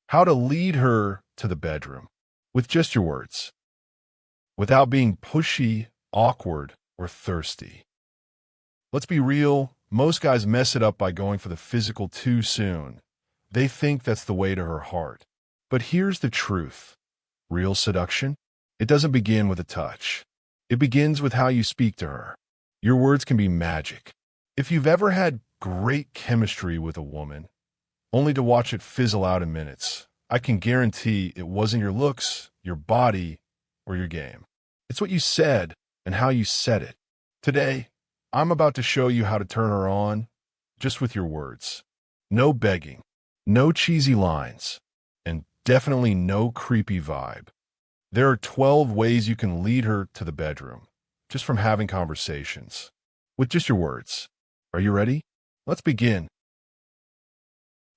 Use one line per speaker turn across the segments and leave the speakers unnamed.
How to lead her to the bedroom with just your words, without being pushy, awkward, or thirsty. Let's be real, most guys mess it up by going for the physical too soon. They think that's the way to her heart. But here's the truth. Real seduction? It doesn't begin with a touch. It begins with how you speak to her. Your words can be magic. If you've ever had great chemistry with a woman, only to watch it fizzle out in minutes, I can guarantee it wasn't your looks, your body, or your game. It's what you said and how you said it. Today, I'm about to show you how to turn her on just with your words. No begging, no cheesy lines, and definitely no creepy vibe. There are 12 ways you can lead her to the bedroom just from having conversations with just your words. Are you ready? Let's begin.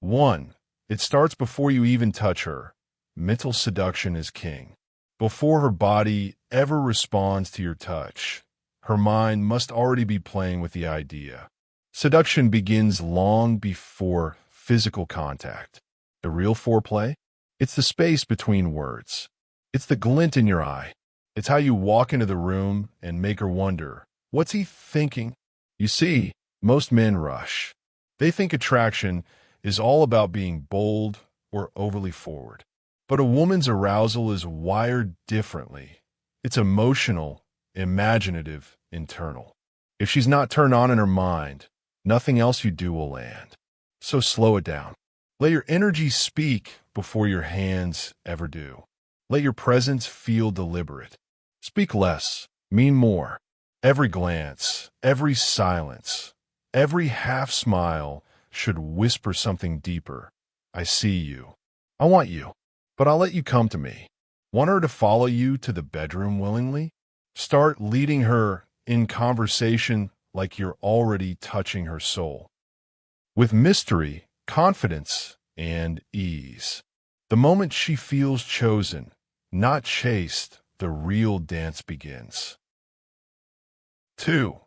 1. It starts before you even touch her. Mental seduction is king. Before her body ever responds to your touch, her mind must already be playing with the idea. Seduction begins long before physical contact. The real foreplay? It's the space between words. It's the glint in your eye. It's how you walk into the room and make her wonder, what's he thinking? You see, most men rush. They think attraction is all about being bold or overly forward. But a woman's arousal is wired differently. It's emotional, imaginative, internal. If she's not turned on in her mind, nothing else you do will land. So slow it down. Let your energy speak before your hands ever do. Let your presence feel deliberate. Speak less, mean more. Every glance, every silence, every half smile should whisper something deeper. I see you. I want you, but I'll let you come to me. Want her to follow you to the bedroom willingly? Start leading her in conversation like you're already touching her soul. With mystery, confidence, and ease. The moment she feels chosen, not chased, the real dance begins. 2.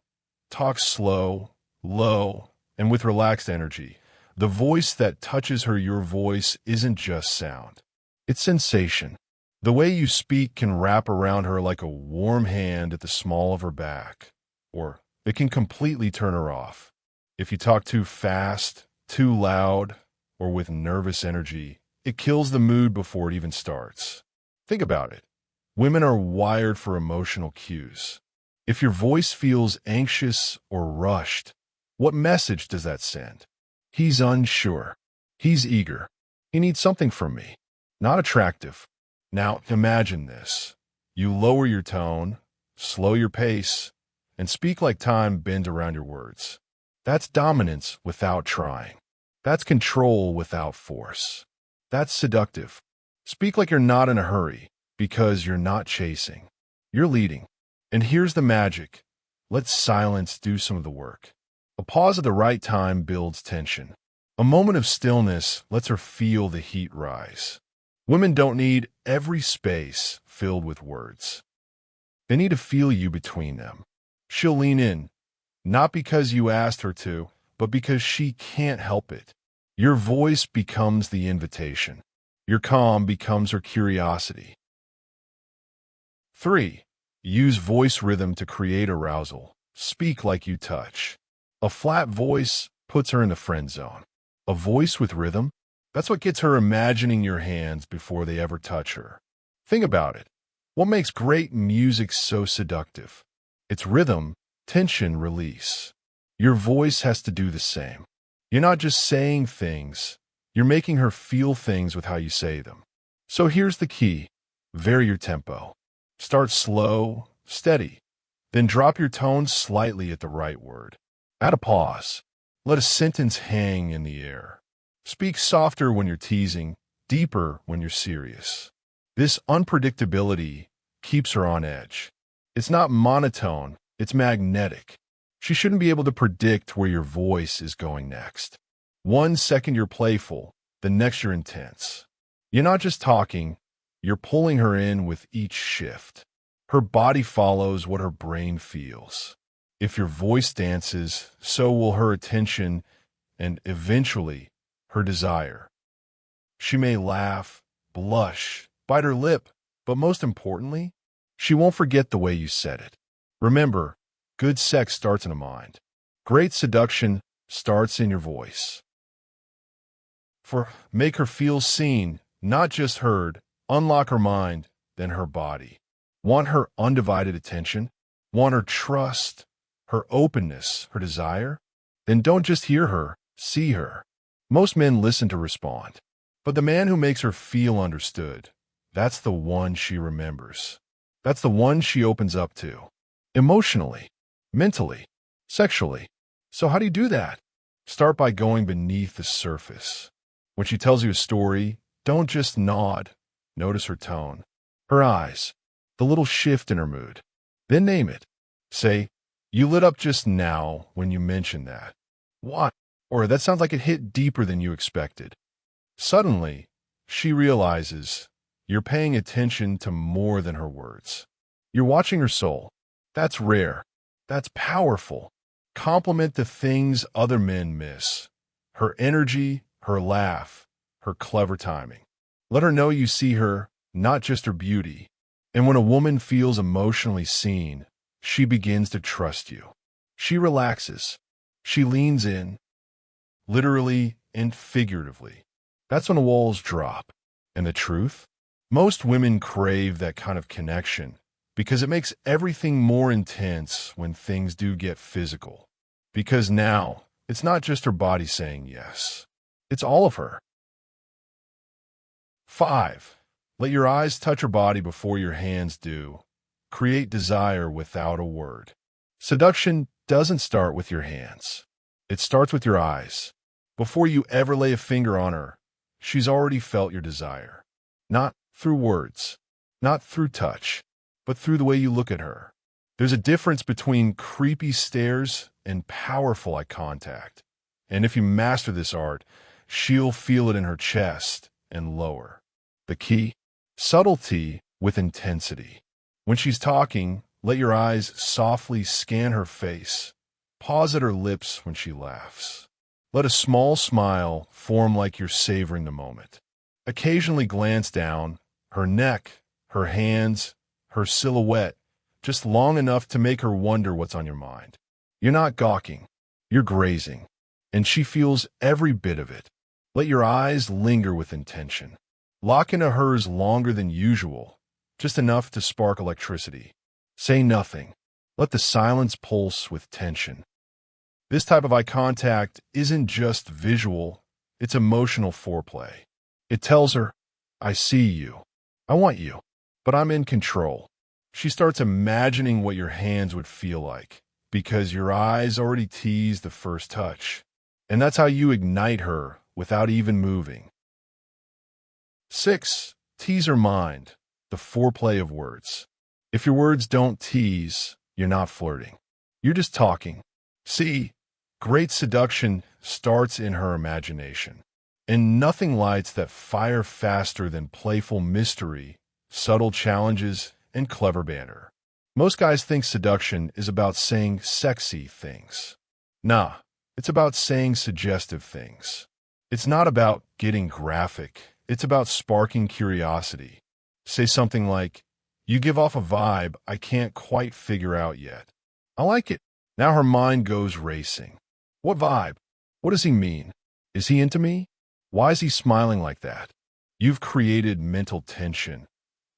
Talk slow, low, and with relaxed energy. The voice that touches her, your voice, isn't just sound. It's sensation. The way you speak can wrap around her like a warm hand at the small of her back, or it can completely turn her off. If you talk too fast, too loud, or with nervous energy, it kills the mood before it even starts. Think about it. Women are wired for emotional cues. If your voice feels anxious or rushed, what message does that send? He's unsure. He's eager. He needs something from me. Not attractive. Now, imagine this. You lower your tone, slow your pace, and speak like time bends around your words. That's dominance without trying. That's control without force. That's seductive. Speak like you're not in a hurry, because you're not chasing. You're leading. And here's the magic. Let silence do some of the work. A pause at the right time builds tension. A moment of stillness lets her feel the heat rise. Women don't need every space filled with words. They need to feel you between them. She'll lean in, not because you asked her to, but because she can't help it. Your voice becomes the invitation. Your calm becomes her curiosity. 3. Use voice rhythm to create arousal. Speak like you touch. A flat voice puts her in the friend zone. A voice with rhythm? That's what gets her imagining your hands before they ever touch her. Think about it. What makes great music so seductive? It's rhythm, tension, release. Your voice has to do the same. You're not just saying things, you're making her feel things with how you say them. So here's the key. Vary your tempo. Start slow, steady. Then drop your tone slightly at the right word. Add a pause. Let a sentence hang in the air. Speak softer when you're teasing, deeper when you're serious. This unpredictability keeps her on edge. It's not monotone, it's magnetic. She shouldn't be able to predict where your voice is going next. 1 second you're playful, the next you're intense. You're not just talking, you're pulling her in with each shift. Her body follows what her brain feels. If your voice dances, so will her attention and eventually her desire. She may laugh, blush, bite her lip, but most importantly, she won't forget the way you said it. Remember, good sex starts in the mind. Great seduction starts in your voice. Make her feel seen, not just heard. Unlock her mind, then her body. Want her undivided attention? Want her trust, her openness, her desire? Then don't just hear her, see her. Most men listen to respond. But the man who makes her feel understood, that's the one she remembers. That's the one she opens up to. Emotionally, mentally, sexually. So how do you do that? Start by going beneath the surface. When she tells you a story, don't just nod. Notice her tone, her eyes, the little shift in her mood. Then name it. Say, "You lit up just now when you mentioned that." What? Or that sounds like it hit deeper than you expected. Suddenly, she realizes you're paying attention to more than her words. You're watching her soul. That's rare. That's powerful. Compliment the things other men miss. Her energy, her laugh, her clever timing. Let her know you see her, not just her beauty. And when a woman feels emotionally seen, she begins to trust you. She relaxes. She leans in, literally and figuratively. That's when the walls drop. And the truth? Most women crave that kind of connection because it makes everything more intense when things do get physical. Because now, it's not just her body saying yes. It's all of her. 5. Let your eyes touch her body before your hands do. Create desire without a word. Seduction doesn't start with your hands. It starts with your eyes. Before you ever lay a finger on her, she's already felt your desire. Not through words, not through touch, but through the way you look at her. There's a difference between creepy stares and powerful eye contact. And if you master this art, she'll feel it in her chest and lower. The key? Subtlety with intensity. When she's talking, let your eyes softly scan her face. Pause at her lips when she laughs. Let a small smile form like you're savoring the moment. Occasionally glance down, her neck, her hands, her silhouette, just long enough to make her wonder what's on your mind. You're not gawking, you're grazing, and she feels every bit of it. Let your eyes linger with intention. Lock into hers longer than usual, just enough to spark electricity. Say nothing. Let the silence pulse with tension. This type of eye contact isn't just visual, it's emotional foreplay. It tells her, I see you, I want you, but I'm in control. She starts imagining what your hands would feel like, because your eyes already teased the first touch. And that's how you ignite her without even moving. 6. Tease her mind, the foreplay of words. If your words don't tease, you're not flirting. You're just talking. See, great seduction starts in her imagination. And nothing lights that fire faster than playful mystery, subtle challenges, and clever banter. Most guys think seduction is about saying sexy things. Nah, it's about saying suggestive things. It's not about getting graphic. It's about sparking curiosity. Say something like, you give off a vibe I can't quite figure out yet. I like it. Now her mind goes racing. What vibe? What does he mean? Is he into me? Why is he smiling like that? You've created mental tension,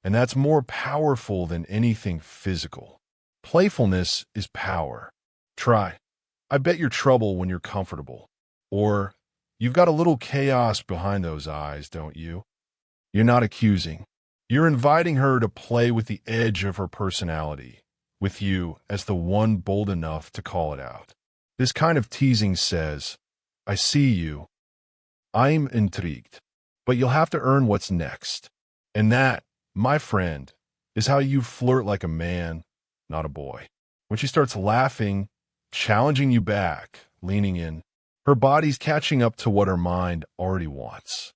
and that's more powerful than anything physical. Playfulness is power. Try, I bet you're trouble when you're comfortable. Or, you've got a little chaos behind those eyes, don't you? You're not accusing. You're inviting her to play with the edge of her personality, with you as the one bold enough to call it out. This kind of teasing says, I see you. I'm intrigued, but you'll have to earn what's next. And that, my friend, is how you flirt like a man, not a boy. When she starts laughing, challenging you back, leaning in, her body's catching up to what her mind already wants.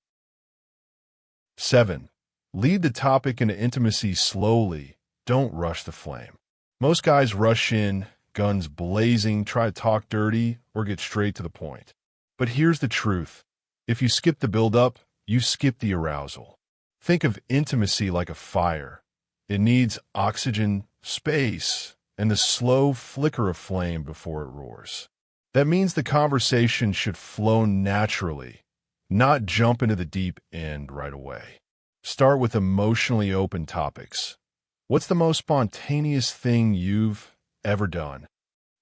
7. Lead the topic into intimacy slowly. Don't rush the flame. Most guys rush in, guns blazing, try to talk dirty, or get straight to the point. But here's the truth. If you skip the build-up, you skip the arousal. Think of intimacy like a fire. It needs oxygen, space, and the slow flicker of flame before it roars. That means the conversation should flow naturally, not jump into the deep end right away. Start with emotionally open topics. What's the most spontaneous thing you've ever done?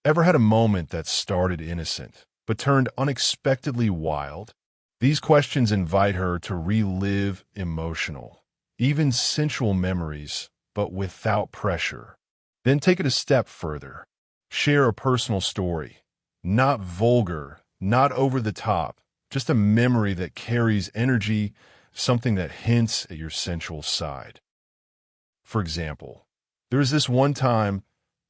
Ever had a moment that started innocent, but turned unexpectedly wild? These questions invite her to relive emotional, even sensual memories, but without pressure. Then take it a step further. Share a personal story. Not vulgar, not over the top, just a memory that carries energy, something that hints at your sensual side. For example, there was this one time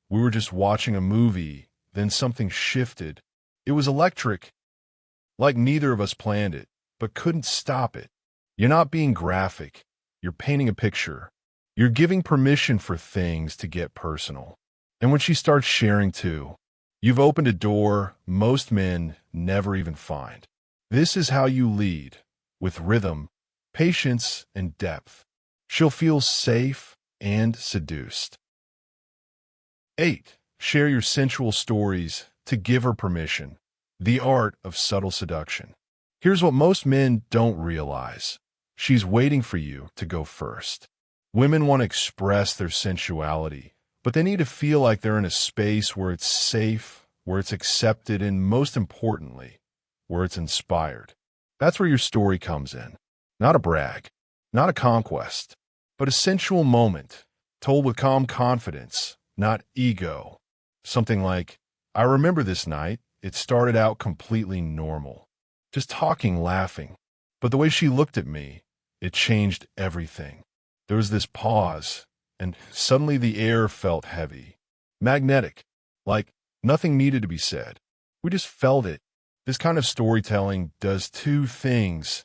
we were just watching a movie, then something shifted. It was electric, like neither of us planned it, but couldn't stop it. You're not being graphic. You're painting a picture. You're giving permission for things to get personal. And when she starts sharing too, you've opened a door most men never even find. This is how you lead, with rhythm, patience, and depth. She'll feel safe and seduced. 8. Share your sensual stories to give her permission. The art of subtle seduction. Here's what most men don't realize. She's waiting for you to go first. Women want to express their sensuality, but they need to feel like they're in a space where it's safe, where it's accepted, and most importantly, where it's inspired. That's where your story comes in. Not a brag, not a conquest, but a sensual moment, told with calm confidence, not ego. Something like, I remember this night, it started out completely normal. Just talking, laughing. But the way she looked at me, it changed everything. There was this pause, and suddenly the air felt heavy. Magnetic, like nothing needed to be said. We just felt it. This kind of storytelling does two things.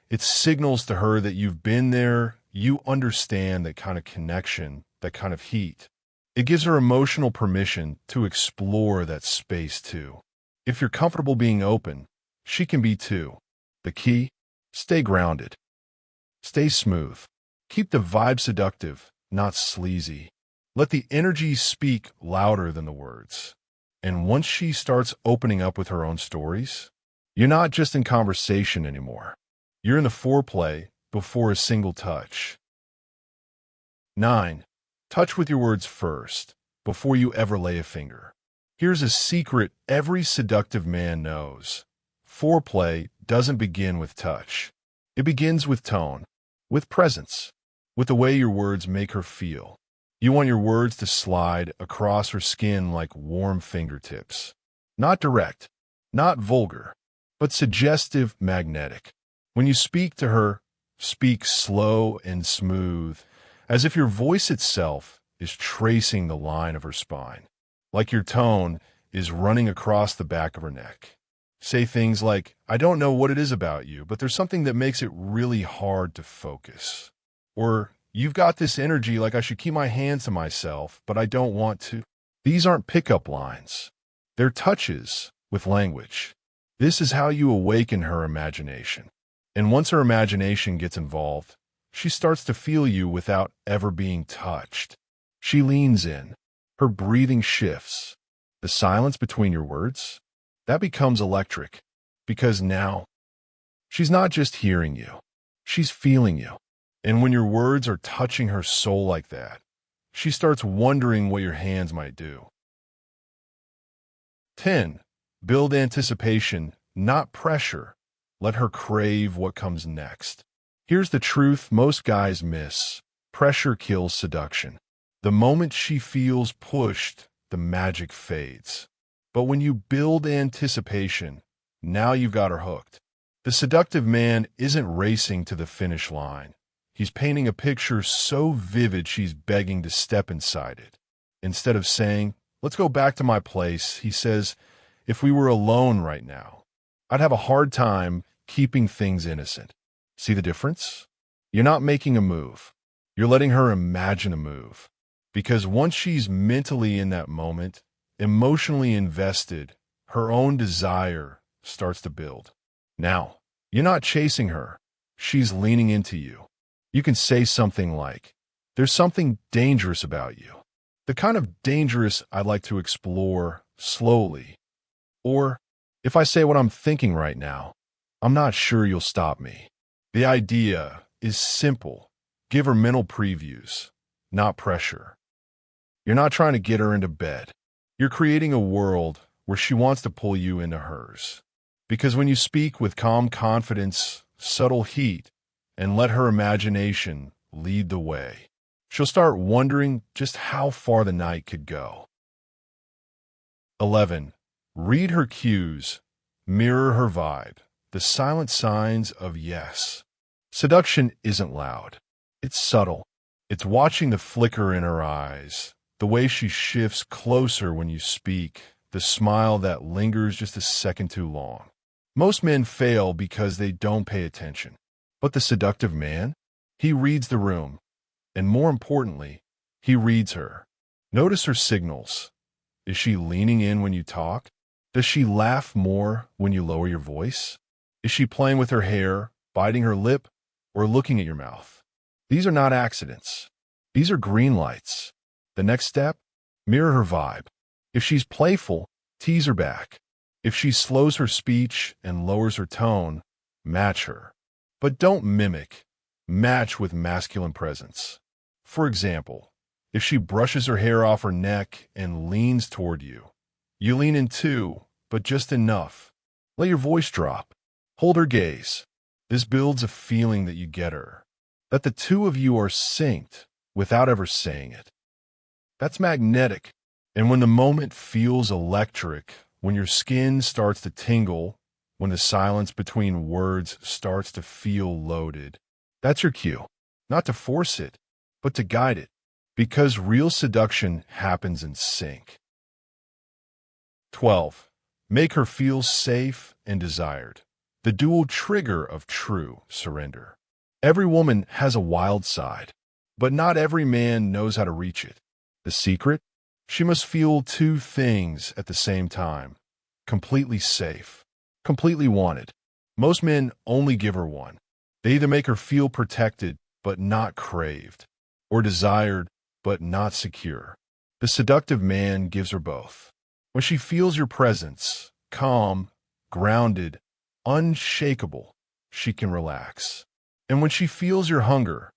It signals to her that you've been there, you understand that kind of connection, that kind of heat. It gives her emotional permission to explore that space too. If you're comfortable being open, she can be too. The key? Stay grounded. Stay smooth. Keep the vibe seductive, not sleazy. Let the energy speak louder than the words. And once she starts opening up with her own stories, you're not just in conversation anymore. You're in the foreplay before a single touch. 9. Touch with your words first, before you ever lay a finger. Here's a secret every seductive man knows. Foreplay doesn't begin with touch. It begins with tone, with presence, with the way your words make her feel. You want your words to slide across her skin like warm fingertips. Not direct, not vulgar, but suggestive, magnetic. When you speak to her, speak slow and smooth, as if your voice itself is tracing the line of her spine, like your tone is running across the back of her neck. Say things like, I don't know what it is about you, but there's something that makes it really hard to focus. Or, you've got this energy like I should keep my hands to myself, but I don't want to. These aren't pickup lines. They're touches with language. This is how you awaken her imagination. And once her imagination gets involved, she starts to feel you without ever being touched. She leans in. Her breathing shifts. The silence between your words, that becomes electric. Because now, she's not just hearing you. She's feeling you. And when your words are touching her soul like that, she starts wondering what your hands might do. 10. Build anticipation, not pressure. Let her crave what comes next. Here's the truth most guys miss. Pressure kills seduction. The moment she feels pushed, the magic fades. But when you build anticipation, now you've got her hooked. The seductive man isn't racing to the finish line. He's painting a picture so vivid she's begging to step inside it. Instead of saying, let's go back to my place, he says, if we were alone right now, I'd have a hard time keeping things innocent. See the difference? You're not making a move. You're letting her imagine a move. Because once she's mentally in that moment, emotionally invested, her own desire starts to build. Now, you're not chasing her. she's leaning into you. You can say something like, "There's something dangerous about you. The kind of dangerous I'd like to explore slowly." Or, "If I say what I'm thinking right now, I'm not sure you'll stop me." The idea is simple. Give her mental previews, not pressure. You're not trying to get her into bed. You're creating a world where she wants to pull you into hers. Because when you speak with calm confidence, subtle heat, and let her imagination lead the way, she'll start wondering just how far the night could go. 11. Read her cues. Mirror her vibe. The silent signs of yes. Seduction isn't loud. It's subtle. It's watching the flicker in her eyes, the way she shifts closer when you speak, the smile that lingers just a second too long. Most men fail because they don't pay attention. But the seductive man, he reads the room. And more importantly, he reads her. Notice her signals. Is she leaning in when you talk? Does she laugh more when you lower your voice? Is she playing with her hair, biting her lip, or looking at your mouth? These are not accidents. These are green lights. The next step, mirror her vibe. If she's playful, tease her back. If she slows her speech and lowers her tone, match her. But don't mimic. Match with masculine presence. For example, if she brushes her hair off her neck and leans toward you, you lean in too, but just enough. Let your voice drop. Hold her gaze. This builds a feeling that you get her, that the two of you are synced without ever saying it. That's magnetic. And when the moment feels electric, when your skin starts to tingle, when the silence between words starts to feel loaded, that's your cue. Not to force it, but to guide it. Because real seduction happens in sync. 12. Make her feel safe and desired. The dual trigger of true surrender. Every woman has a wild side, but not every man knows how to reach it. The secret? She must feel two things at the same time. Completely safe, completely wanted. Most men only give her one. They either make her feel protected but not craved, or desired but not secure. The seductive man gives her both. When she feels your presence, calm, grounded, unshakable, she can relax. And when she feels your hunger,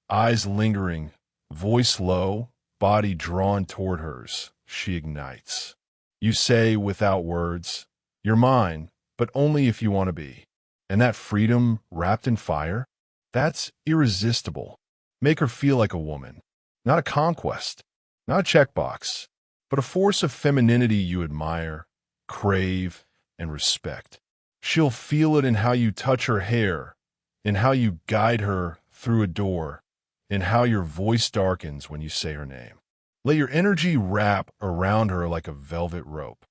eyes lingering, voice low, body drawn toward hers, she ignites. You say without words, "You're mine, but only if you want to be." And that freedom wrapped in fire, that's irresistible. Make her feel like a woman, not a conquest, not a checkbox, but a force of femininity you admire, crave, and respect. She'll feel it in how you touch her hair, in how you guide her through a door, in how your voice darkens when you say her name. Let your energy wrap around her like a velvet rope.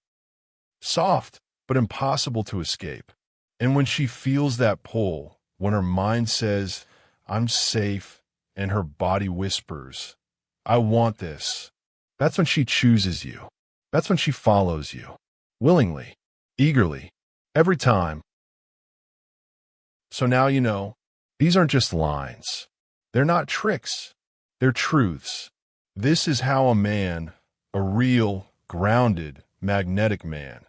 Soft, but impossible to escape. And when she feels that pull, when her mind says, "I'm safe," and her body whispers, "I want this," that's when she chooses you. That's when she follows you. Willingly, eagerly, every time. So now you know, these aren't just lines. They're not tricks. They're truths. This is how a man, a real, grounded, magnetic man,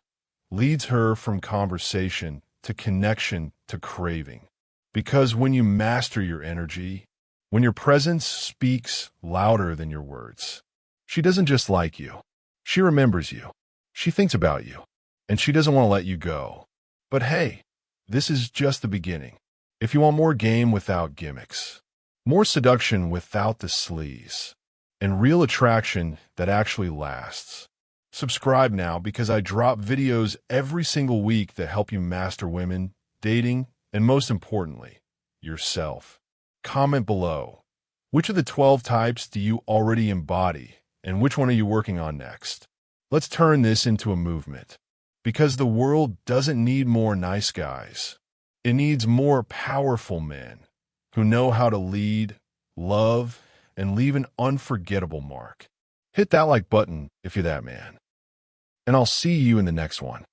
leads her from conversation to connection to craving. Because when you master your energy, when your presence speaks louder than your words, she doesn't just like you. She remembers you. She thinks about you. And she doesn't want to let you go. But hey, this is just the beginning. If you want more game without gimmicks, more seduction without the sleaze, and real attraction that actually lasts, subscribe now because I drop videos every single week that help you master women, dating, and most importantly, yourself. Comment below. Which of the 12 types do you already embody, and which one are you working on next? Let's turn this into a movement. Because the world doesn't need more nice guys. It needs more powerful men who know how to lead, love, and leave an unforgettable mark. Hit that like button if you're that man. And I'll see you in the next one.